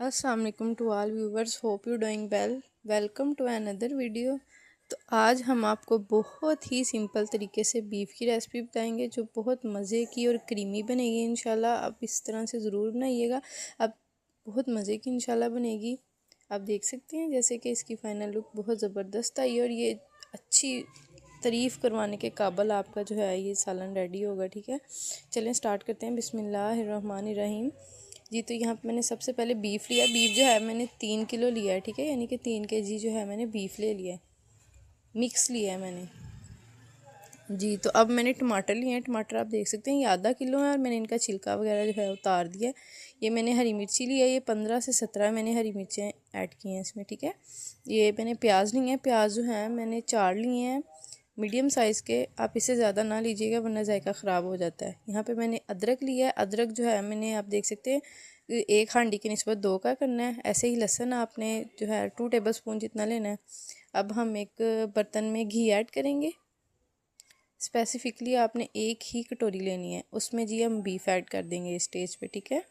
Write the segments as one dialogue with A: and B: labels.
A: अस्सलाम वालेकुम to all viewers, hope you doing well. Welcome to another video. तो आज हम आपको बहुत ही सिंपल तरीके से बीफ की रेसिपी बताएंगे जो बहुत मज़े की और क्रीमी बनेगी इंशाल्लाह। आप इस तरह से ज़रूर बनाइएगा, अब बहुत मज़े की इंशाल्लाह बनेगी। आप देख सकते हैं जैसे कि इसकी फ़ाइनल लुक बहुत ज़बरदस्त आई और ये अच्छी तारीफ़ करवाने के काबिल आपका जो है ये सालन रेडी होगा। ठीक है, चलें स्टार्ट करते हैं। बिस्मिल्लाहिर्रहमानिर्रहीम। जी, तो यहाँ पे मैंने सबसे पहले बीफ लिया। बीफ जो है मैंने 3 किलो लिया है। ठीक है, यानी कि 3 kg जो है मैंने बीफ ले लिया है, मिक्स लिया है मैंने। जी, तो अब मैंने टमाटर लिए हैं। टमाटर आप देख सकते हैं ये आधा किलो है और मैंने इनका छिलका वगैरह जो है उतार दिया है। ये मैंने हरी मिर्ची लिया है, ये 15 से 17 मैंने हरी मिर्चें ऐड की हैं इसमें। ठीक है, ये मैंने प्याज लिए हैं। प्याज जो है मैंने 4 लिए हैं, मीडियम साइज़ के। आप इससे ज़्यादा ना लीजिएगा वरना जायका ख़राब हो जाता है। यहाँ पे मैंने अदरक लिया है। अदरक जो है मैंने, आप देख सकते हैं, एक हांडी की निस्बत 2 का करना है। ऐसे ही लहसुन आपने जो है 2 टेबल स्पून जितना लेना है। अब हम एक बर्तन में घी ऐड करेंगे। स्पेसिफिकली आपने एक ही कटोरी लेनी है, उसमें जी हम बीफ ऐड कर देंगे इस स्टेज पे। ठीक है,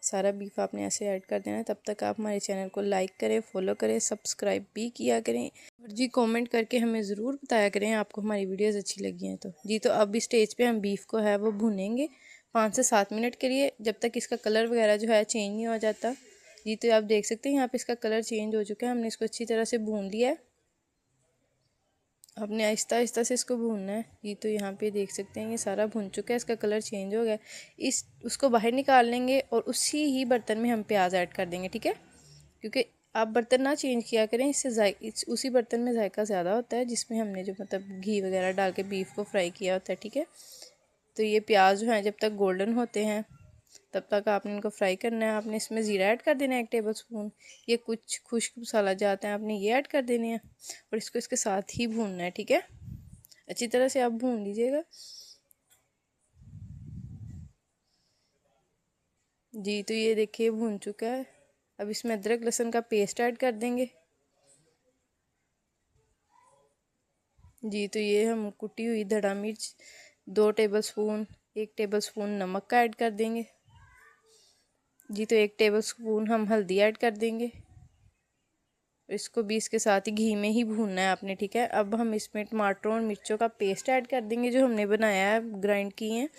A: सारा बीफ आपने ऐसे ऐड कर देना है। तब तक आप हमारे चैनल को लाइक करें, फॉलो करें, सब्सक्राइब भी किया करें और जी कमेंट करके हमें ज़रूर बताया करें आपको हमारी वीडियोस अच्छी लगी हैं तो। जी, तो अब इस स्टेज पे हम बीफ को है वो भूनेंगे 5 से 7 मिनट के लिए, जब तक इसका कलर वगैरह जो है चेंज नहीं हो जाता। जी, तो आप देख सकते हैं यहाँ पे इसका कलर चेंज हो चुका है। हमने इसको अच्छी तरह से भून लिया है। आपने आहिस्ता आहिस्ता से इसको भूनना है। ये तो यहाँ पे देख सकते हैं ये सारा भून चुका है, इसका कलर चेंज हो गया। इस उसको बाहर निकाल लेंगे और उसी ही बर्तन में हम प्याज ऐड कर देंगे। ठीक है, क्योंकि आप बर्तन ना चेंज किया करें, इससे उसी बर्तन में जायका ज़्यादा होता है जिसमें हमने जो मतलब घी वगैरह डाल के बीफ को फ्राई किया होता है। ठीक है, तो ये प्याज जो है जब तक गोल्डन होते हैं तब तक आपने इनको फ्राई करना है। आपने इसमें ज़ीरा ऐड कर देना है 1 टेबल स्पून। ये कुछ खुश्क मसाला जाते हैं, आपने ये ऐड कर देने हैं और इसको इसके साथ ही भूनना है। ठीक है, अच्छी तरह से आप भून लीजिएगा। जी, तो ये देखिए भून चुका है। अब इसमें अदरक लहसुन का पेस्ट ऐड कर देंगे। जी, तो ये हम कुटी हुई धड़ा मिर्च 2 टेबल स्पून, 1 टेबल स्पून नमक का ऐड कर देंगे। जी, तो 1 टेबल स्पून हम हल्दी ऐड कर देंगे। इसको भी इसके साथ ही घी में ही भूनना है आपने। ठीक है, अब हम इसमें टमाटरों और मिर्चों का पेस्ट ऐड कर देंगे जो हमने बनाया है, ग्राइंड किए हैं।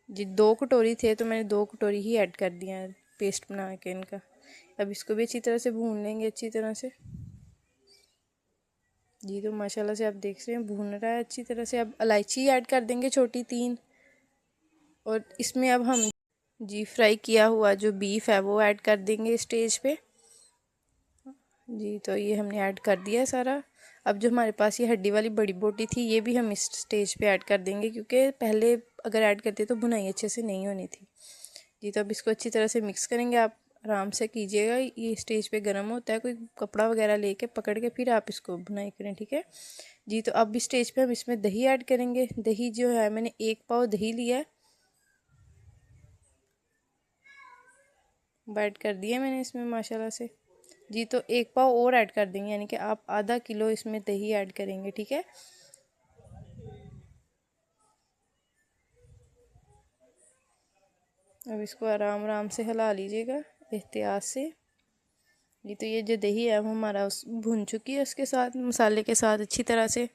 A: जी, 2 कटोरी थे तो मैंने 2 कटोरी ही ऐड कर दिया है पेस्ट बना के इनका। अब इसको भी अच्छी तरह से भून लेंगे अच्छी तरह से। जी, तो माशाल्लाह से आप देख रहे हैं भून रहा है अच्छी तरह से। अब इलायची ऐड कर देंगे छोटी 3, और इसमें अब हम जी फ्राई किया हुआ जो बीफ है वो ऐड कर देंगे स्टेज पे। जी, तो ये हमने ऐड कर दिया है सारा। अब जो हमारे पास ये हड्डी वाली बड़ी बोटी थी ये भी हम इस स्टेज पे ऐड कर देंगे, क्योंकि पहले अगर ऐड करते तो भुनाई अच्छे से नहीं होनी थी। जी, तो अब इसको अच्छी तरह से मिक्स करेंगे। आप आराम से कीजिएगा, ये स्टेज पे गर्म होता है, कोई कपड़ा वगैरह लेके पकड़ के फिर आप इसको भुनाई करें। ठीक है जी, तो अब इस स्टेज पे हम इसमें दही ऐड करेंगे। दही जो है मैंने 1 पाव दही लिया है, ऐड कर दिया मैंने इसमें माशाल्लाह से। जी, तो 1 पाव और ऐड कर देंगे, यानी कि आप आधा किलो इसमें दही ऐड करेंगे। ठीक है, अब इसको आराम आराम से हिला लीजिएगा एहतियात से। जी, तो ये जो दही है वो हमारा उस भुन चुकी है उसके साथ मसाले के साथ अच्छी तरह से।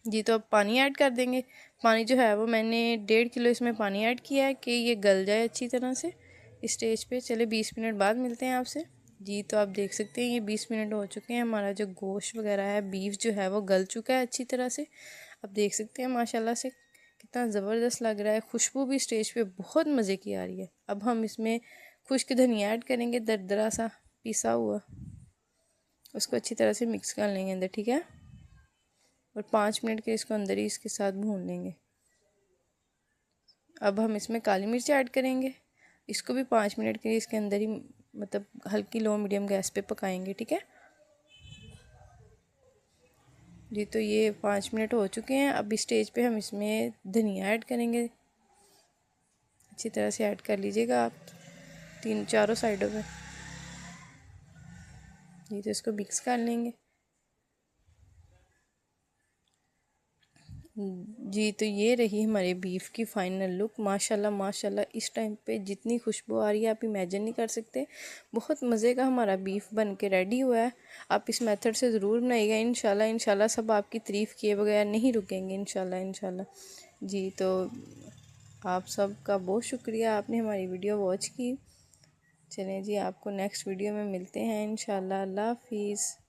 A: जी, तो अब पानी ऐड कर देंगे। पानी जो है वो मैंने 1.5 किलो इसमें पानी ऐड किया है कि ये गल जाए अच्छी तरह से इस स्टेज पे। चले 20 मिनट बाद मिलते हैं आपसे। जी, तो आप देख सकते हैं ये 20 मिनट हो चुके हैं। हमारा जो गोश्त वगैरह है, बीफ जो है वो गल चुका है अच्छी तरह से। आप देख सकते हैं माशाल्लाह से कितना ज़बरदस्त लग रहा है। खुशबू भी स्टेज पे बहुत मज़े की आ रही है। अब हम इसमें खुश्क धनिया ऐड करेंगे, दरदरा सा पिसा हुआ। उसको अच्छी तरह से मिक्स कर लेंगे अंदर। ठीक है, और 5 मिनट के इसको अंदर ही इसके साथ भून लेंगे। अब हम इसमें काली मिर्च ऐड करेंगे। इसको भी 5 मिनट के लिए इसके अंदर ही मतलब हल्की लो मीडियम गैस पे पकाएंगे। ठीक है जी, तो ये 5 मिनट हो चुके हैं। अब इस स्टेज पे हम इसमें धनिया ऐड करेंगे। अच्छी तरह से ऐड कर लीजिएगा आप 3 4 साइडों पे। ये तो इसको मिक्स कर लेंगे। जी, तो ये रही हमारे बीफ की फ़ाइनल लुक। माशाल्लाह माशाल्लाह, इस टाइम पे जितनी खुशबू आ रही है आप इमेजिन नहीं कर सकते। बहुत मज़े का हमारा बीफ बन के रेडी हुआ है। आप इस मेथड से ज़रूर बनाइएगा। इंशाल्लाह इंशाल्लाह सब आपकी तारीफ़ किए बगैर नहीं रुकेंगे इंशाल्लाह इंशाल्लाह। जी, तो आप सब का बहुत शुक्रिया, आपने हमारी वीडियो वॉच की। चलें जी, आपको नेक्स्ट वीडियो में मिलते हैं इंशाल्लाह। अल्लाह हाफिज़।